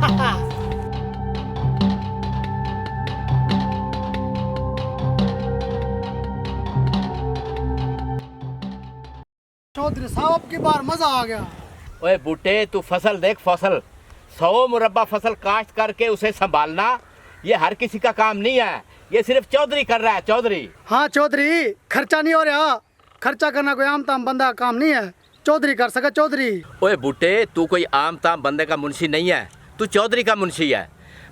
चौधरी साहब की बार मजा आ गया। ओए बूटे तू फसल देख फसल 100 मुरब्बा फसल काश्त करके उसे संभालना ये हर किसी का काम नहीं है, ये सिर्फ चौधरी कर रहा है। चौधरी हाँ चौधरी, खर्चा नहीं हो रहा, खर्चा करना कोई आम ताम बंदा का काम नहीं है, चौधरी कर सके चौधरी। ओए बूटे तू कोई आम ताम बंदे का मुंशी नहीं है, तू चौधरी का मुंशी है।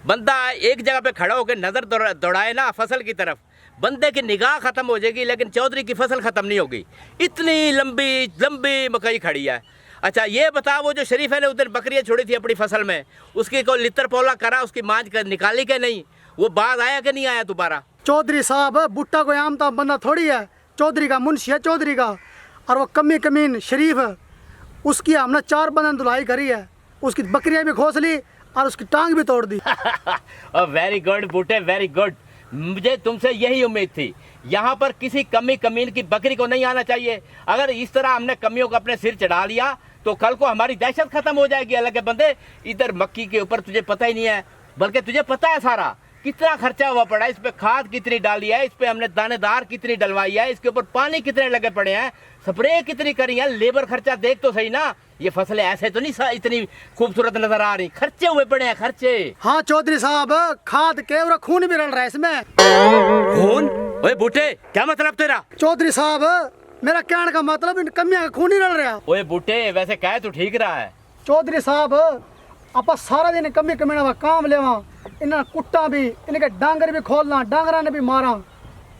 बंदा एक जगह पे खड़ा होकर नजर दौड़ाए ना फसल की तरफ, बंदे की निगाह खत्म हो जाएगी, लेकिन चौधरी की फसल खत्म नहीं होगी। इतनी लंबी लंबी मकई खड़ी है। अच्छा ये बता, वो जो शरीफ है ने उधर बकरियां छोड़ी थी अपनी फसल में, उसकी कोई लितर पोला करा, उसकी मांझ कर निकाली के नहीं? वो बाज आया कि नहीं आया दोबारा? चौधरी साहब बुट्टा कोई आम ताम बंदा थोड़ी है, चौधरी का मुंशी है चौधरी का। और वो कमी कमीन शरीफ उसकी हमने 4 बंदन धुलाई करी है, उसकी बकरियां भी खोस ली और उसकी टांग भी तोड़ दी। वेरी गुड बूटे वेरी गुड, मुझे तुमसे यही उम्मीद थी। यहाँ पर किसी कमी कमीन की बकरी को नहीं आना चाहिए। अगर इस तरह हमने कमियों को अपने सिर चढ़ा लिया तो कल को हमारी दहशत खत्म हो जाएगी। अलग के बंदे इधर मक्की के ऊपर तुझे पता ही नहीं है, बल्कि तुझे पता है सारा कितना खर्चा हुआ पड़ा है, इस पे खाद कितनी डाली है, इस पे हमने दानेदार कितनी डलवाई है, इसके ऊपर पानी कितने लगे पड़े हैं, स्प्रे कितनी करी है, लेबर खर्चा देख तो सही ना। ये फसलें ऐसे तो नहीं इतनी खूबसूरत नजर आ रही, खर्चे हुए पड़े हैं खर्चे। हाँ चौधरी साहब, खाद के और खून भी रल रहा है इसमें। खून? ओए बूटे क्या मतलब तेरा? चौधरी साहब मेरा कहने का मतलब इन कमियां का खून ही रल रहा। ओए बूटे वैसे कह तो ठीक रहा है। चौधरी साहब आप सारा दिन कमी कमीना का काम लेवा, इन्हें कुट्टा भी, इनके डांगर भी खोलना, डांगरा ने भी मारा,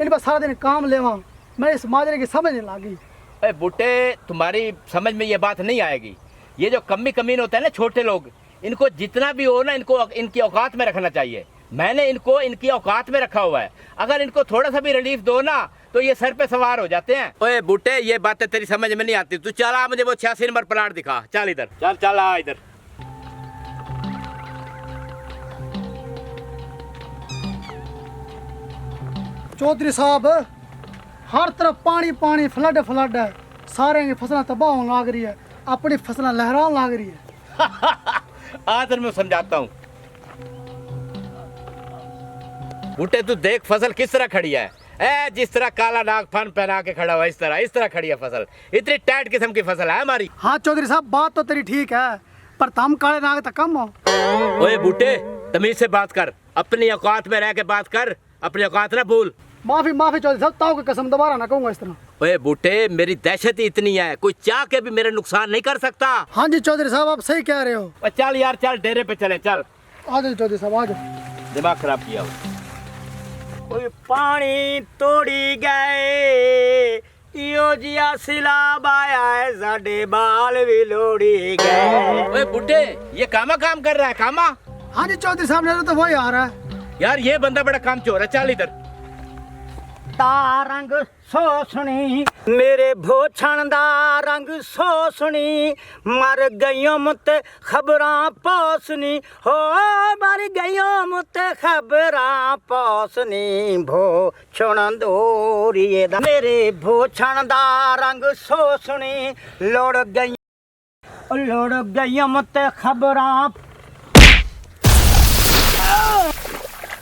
इन पर सारा दिन काम लेवा, मैं इस माजरे की समझ नहीं लगी। अरे बूटे तुम्हारी समझ में ये बात नहीं आएगी। ये जो कमी कमीन होता है ना, छोटे लोग, इनको जितना भी हो ना, इनको इनकी औकात में रखना चाहिए। मैंने इनको इनकी औकात में रखा हुआ है, अगर इनको थोड़ा सा भी रिलीफ दो ना तो ये सर पे सवार हो जाते हैं। ओए बूटे ये बातें तेरी समझ में नहीं आती, तू चल आ मुझे वो 86 नंबर प्लाट दिखा, चल इधर चल चल आ इधर। चौधरी साहब हर तरफ पानी पानी, फ्लड फ्लड है, सारे की फसलें तबाह होने लग रही है, अपनी फसलें लहराने लग रही है। आज मैं समझाता हूँ बूटे, तू देख फसल किस तरह खड़ी है, जिस तरह काला नाग फन पहना के खड़ा हुआ, इस तरह खड़ी है फसल। इतनी टाइट किस्म की फसल है हमारी। हाँ चौधरी साहब बात तो तेरी ठीक है, पर तुम काले नाग तक कम हो। ओए बूटे तमीज से बात कर, अपनी औकात में रह के बात कर, अपनी औकात ना भूल। माफी माफी चौधरी साहब, ताऊ की कसम दोबारा ना कहूंगा इस तरह। ओए बूटे मेरी दहशत ही इतनी है, कोई चाह के भी मेरे नुकसान नहीं कर सकता। हाँ जी चौधरी साहब आप सही कह रहे हो। चल यार चल, डेरे पे चले चल। आ जाओ चौधरी साहब आ जाओ। दिमाग खराब किया हो। कोई पानी तोड़ी गए, इो जिया सिलाब आया है, साडे बाल भी लोड़ी गए। ओए बूटे ये कामा काम कर रहा है, कामा? हाँ जी चौधरी साहब ने तो वही आ रहा है। यार ये बंदा बड़ा काम चोर है, चल इधर। रंग सोसनी मेरे भोछण दा रंग सोसनी, मर गईयों मुते खबरां पोसनी, हो मर गईयों मुते खबरां पोसनी, भोछण दोरिए दा मेरे भोछण दा रंग सोसनी, लोड़ गईयों मुते खबरां।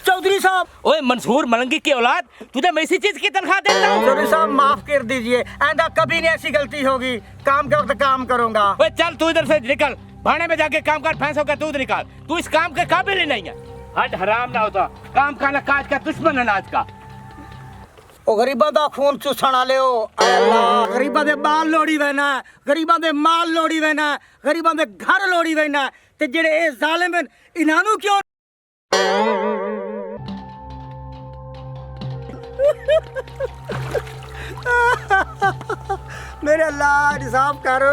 चौधरी साहब। ओए मंसूर मलंगी की औलाद, तुझे मैं इसी चीज की तनख्वाह देता हूँ। चौधरी साहब माफ कर दीजिए, आइंदा कभी नहीं ऐसी गलती होगी, काम के वक्त काम करूंगा। ओए चल तू इधर से निकल, भाड़े में जाके काम कर, भैंसों का दूध निकाल, तू इस काम के काबिल ही नहीं है। हट हराम ना होता, काम का ना काज का, दुश्मन अनाज का। ओ गरीबां दा खून चूसण वाले हो, अल्लाह गरीबां दे बाल लोड़ी वैना, गरीबां दे माल लोड़ी वैना, गरीबां दे घर लोड़ी वैना, ते जेड़े ए जालिम हैं इन्हां नूं क्यों मेरे अल्लाह इंसाफ करो।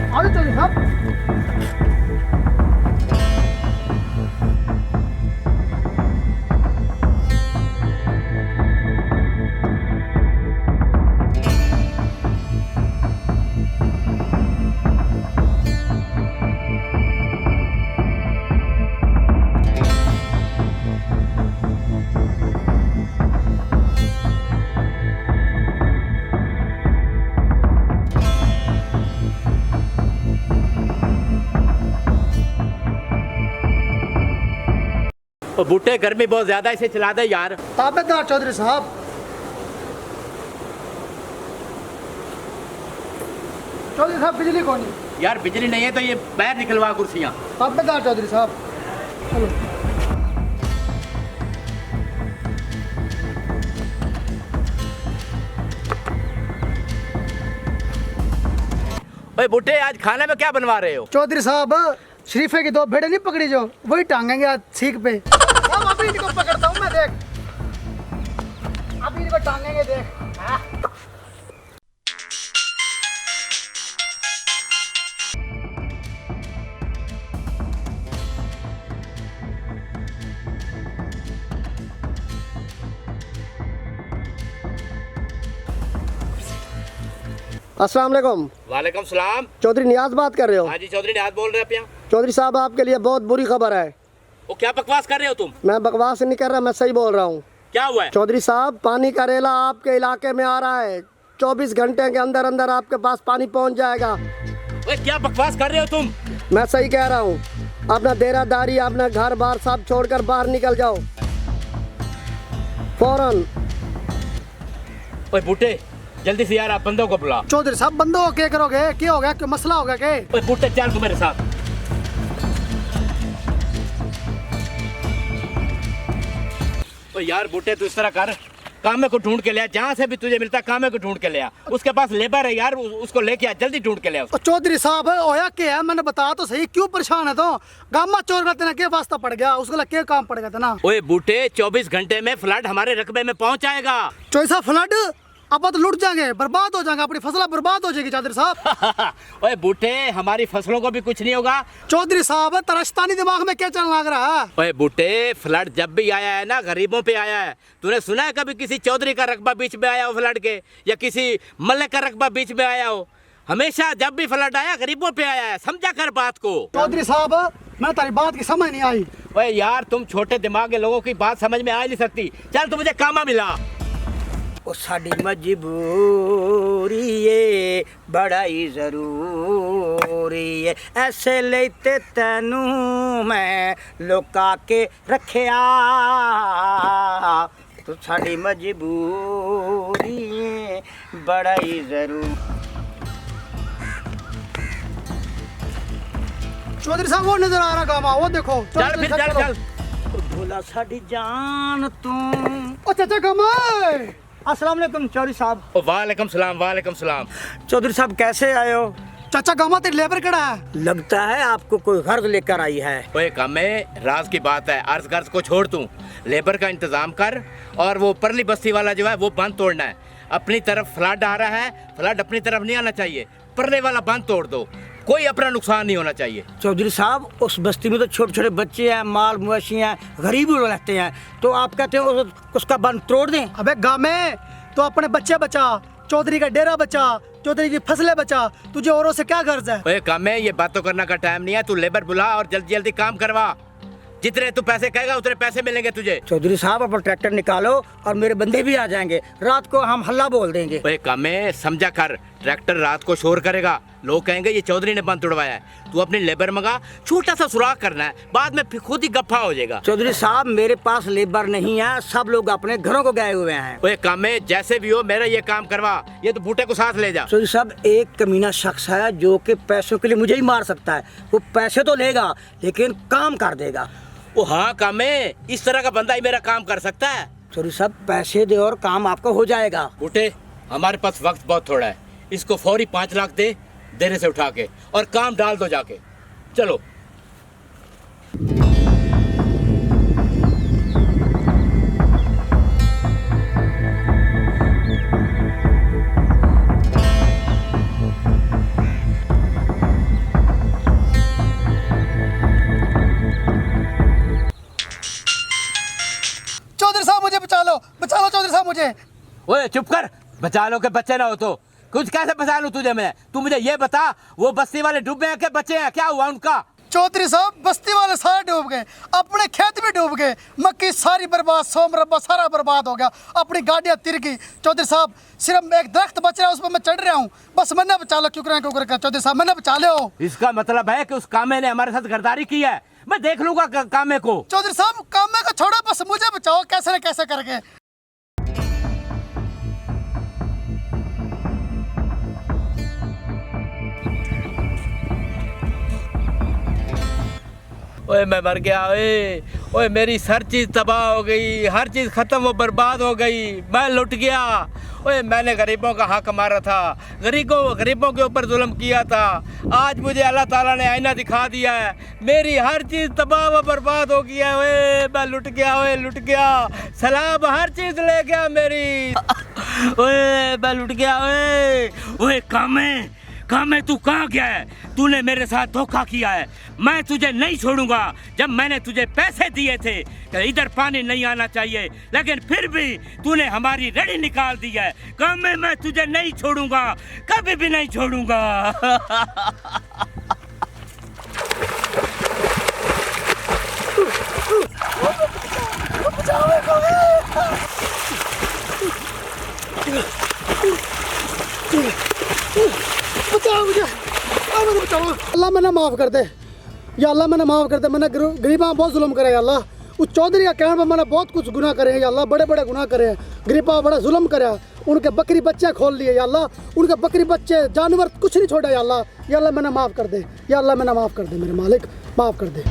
आ जाओ चौधरी साहब। ओ बूटे गर्मी बहुत ज्यादा, इसे चला दे यार। ताबेदार चौधरी साहब, चौधरी साहब बिजली कौन है? यार बिजली नहीं है तो ये बाहर निकलवा कुर्सियाँ। ताबेदार चौधरी साहब, चलो। ओए बूटे, आज खाने में क्या बनवा रहे हो? चौधरी साहब, शरीफे की 2 भेड़े नहीं पकड़ी जो, वही टांगेंगे आज सीख पे। साहब अभी इनको पकड़ता हूँ मैं, देख अभी इनको टांगेंगे, देख। हाँ। अस्सलाम वालेकुम। वालेकुम सलाम। चौधरी नियाज बात कर रहे हो? हाँ जी चौधरी नियाज बोल रहे हैं आप। चौधरी साहब, आपके लिए बहुत बुरी खबर है। वो क्या बकवास कर रहे हो तुम? मैं बकवास नहीं कर रहा, मैं सही बोल रहा हूँ। क्या हुआ है? चौधरी साहब, पानी का रेला आपके इलाके में आ रहा है। 24 घंटे के अंदर अंदर आपके पास पानी पहुँच जाएगा। ओए क्या बकवास कर रहे हो तुम? मैं सही कह रहा हूँ। अपना देरादारी, अपना घर बार सब छोड़कर बाहर निकल जाओ फौरन। ओए बूटे, जल्दी से यार आप बंदों को बुला। चौधरी साहब, बंदो क्या करोगे? क्या हो गया? क्या मसला होगा? क्या? ओए बूटे चल तू मेरे साथ। ओए यार बूटे, तू इस तरह कर, कामे को ढूंढ के ले आ, जहाँ से भी तुझे मिलता है कामे को ढूंढ के ले आ। उसके पास लेबर है यार, उसको लेके आ, जल्दी ढूंढ के ले आ। और चौधरी साहब, होया क्या है? मैंने बता तो सही, क्यों परेशान है? तो गामा चोर का तेना क्या वास्ता पड़ गया? उसको लग क्या काम पड़ गया था ना? ओए बूटे, 24 घंटे में फ्लड हमारे रकबे में पहुंच जाएगा। चौधरी साहब, फ्लड अब तो लुट जाएंगे, बर्बाद हो जाएंगे, अपनी फसल बर्बाद हो जाएगी चौधरी साहब। ओए बूटे, हमारी फसलों को भी कुछ नहीं होगा। चौधरी साहब, तरस्तानी दिमाग में क्या चलने लग रहा है? ओए बूटे, फ्लड जब भी आया है ना, गरीबों पे आया है। तूने सुना है कभी किसी चौधरी का रकबा बीच में आया हो फ्लड के, या किसी मल्ले का रकबा बीच में आया हो? हमेशा जब भी फ्लड आया गरीबों पे आया है, समझा कर बात को। चौधरी साहब, मैं तारी बात की समझ नहीं आई। ओए यार, तुम छोटे दिमाग के लोगों की बात समझ में आ नहीं सकती। चल तू मुझे कामा मिला। ਉਹ ਸਾਡੀ ਮਜਬੂਰੀ ਏ ਬੜਾ ਹੀ ਜ਼ਰੂਰੀ ਏ ਐਸੇ ਲਈ ਤੇ ਤੈਨੂੰ ਮੈਂ ਲੁਕਾ ਕੇ ਰੱਖਿਆ ਤੂੰ ਸਾਡੀ ਮਜਬੂਰੀ ਏ ਬੜਾ ਹੀ ਜ਼ਰੂਰੀ। चौधरी साहब, वो नजर आ रहा गामा, वो देखो। चल फिर चल चल। भोला साडी जान तू। ओ चाचा गामा, अस्सलाम वालेकुम चौधरी साहब। ओ वालेकुम सलाम, वालेकुम सलाम। चौधरी साहब कैसे आए हो? चाचा गामा तेरी लेबर कड़ा है? लगता है आपको कोई गर्ज लेकर आई है। ओए कामे, राज की बात है, अर्ज गर्ज को छोड़ तू, लेबर का इंतजाम कर। और वो परली बस्ती वाला जो है वो बांध तोड़ना है। अपनी तरफ फ्लड आ रहा है, फ्लड अपनी तरफ नहीं आना चाहिए, परले वाला बांध तोड़ दो, कोई अपना नुकसान नहीं होना चाहिए। चौधरी साहब, उस बस्ती में तो छोटे छोटे बच्चे हैं, माल मवेशी हैं, गरीब लोग रहते हैं, तो आप कहते हैं उसका बंद तोड़ दें? अबे गामे, तो अपने बच्चे बचा, चौधरी का डेरा बचा, चौधरी की फसलें बचा, तुझे औरों से क्या गर्ज है? ओए कामे, ये बातों करने का टाइम नहीं है। तू लेबर बुला और जल्दी जल्दी काम करवा। जितने तू पैसे कहेगा उतने पैसे मिलेंगे तुझे। चौधरी साहब, अपना ट्रैक्टर निकालो और मेरे बंदे भी आ जाएंगे, रात को हम हल्ला बोल देंगे। ओए कामे, समझा कर, ट्रैक्टर रात को शोर करेगा, लोग कहेंगे ये चौधरी ने बंद तोड़वाया है। तू अपनी लेबर मंगा, छोटा सा सुराख करना है, बाद में फिर खुद ही गप्पा हो जाएगा। चौधरी साहब, मेरे पास लेबर नहीं है, सब लोग अपने घरों को गए हुए हैं। ओए कामे, जैसे भी हो मेरा ये काम करवा, ये तो बूटे को साथ ले जा। चौधरी साहब, एक कमीना शख्स है जो कि पैसों के लिए मुझे ही मार सकता है। वो पैसे तो लेगा लेकिन काम कर देगा। ओ हाँ कामे, इस तरह का बंदा ही मेरा काम कर सकता है। चौधरी साहब, पैसे दे और काम आपका हो जाएगा। बूटे, हमारे पास वक्त बहुत थोड़ा है, इसको फौरी 5 लाख दे, देने से उठा के, और काम डाल दो जाके। चलो। चौधरी साहब, मुझे बचा लो चौधरी साहब, मुझे। ओए चुप कर, बचा लो के बच्चे ना हो तो कुछ कैसे बचा लूं तुझे मैं? तू मुझे ये बता, वो बस्ती वाले डूबे हैं के बच्चे हैं, क्या हुआ उनका? चौधरी साहब, बस्ती वाले सारे डूब गए, अपने खेत भी डूब गए, मक्की सारी बर्बाद, सोम रब्बा सारा बर्बाद हो गया, अपनी गाड़ियाँ तिर गई। चौधरी साहब, सिर्फ एक दरख्त बच रहा है, उस पर मैं चढ़ रहा हूँ, बस मैंने बचा लो। क्यों कर चौधरी साहब, मैंने बचा लो। इसका मतलब है कि उस कामे ने हमारे साथ गद्दारी की है। मैं देख लूंगा कामे को। चौधरी साहब काम में को छोड़ो, बस मुझे बचाओ कैसे न कैसे करके। ओए मैं मर गया, ओए मेरी हर चीज़ तबाह हो गई, हर चीज़ ख़त्म वो बर्बाद हो गई, मैं लुट गया। ओए मैंने गरीबों का हक मारा था, गरीबों के ऊपर जुल्म किया था। आज मुझे अल्लाह ताला ने आईना दिखा दिया है, मेरी हर चीज़ तबाह व बर्बाद हो गई है। ओए मैं लुट गया, ओए लुट गया, सलाब हर चीज़ ले गया मेरी। ओए मैं लुट गया। ओए कामे तू कहाँ गया है? तूने मेरे साथ धोखा किया है, मैं तुझे नहीं छोड़ूंगा। जब मैंने तुझे पैसे दिए थे कि इधर पानी नहीं आना चाहिए, लेकिन फिर भी तूने हमारी रड़ी निकाल दी है। कामे मैं तुझे नहीं छोड़ूंगा, कभी भी नहीं छोड़ूंगा। बचाओ मुझे, मुझे बचाओ। अल्लाह मैंने माफ़ कर दे, या अल्लाह मैंने माफ़ कर दे। मैंने गरीबा बहुत जुल्म करे या अल्लाह। उस चौधरी का कहने पर मैंने बहुत कुछ गुनाह करे हैं या अल्लाह, बड़े बड़े गुनाह करे हैं। गरीबा बड़ा जुल्म करे, उनके बकरी बच्चे खोल लिए या अल्लाह, उनके बकरी बच्चे जानवर कुछ नहीं छोड़ा या अल्लाह। या अल्लाह मैंने माफ़ कर दे, या अल्लाह मैंने माफ़ कर दे, मेरे मालिक माफ़ कर दे।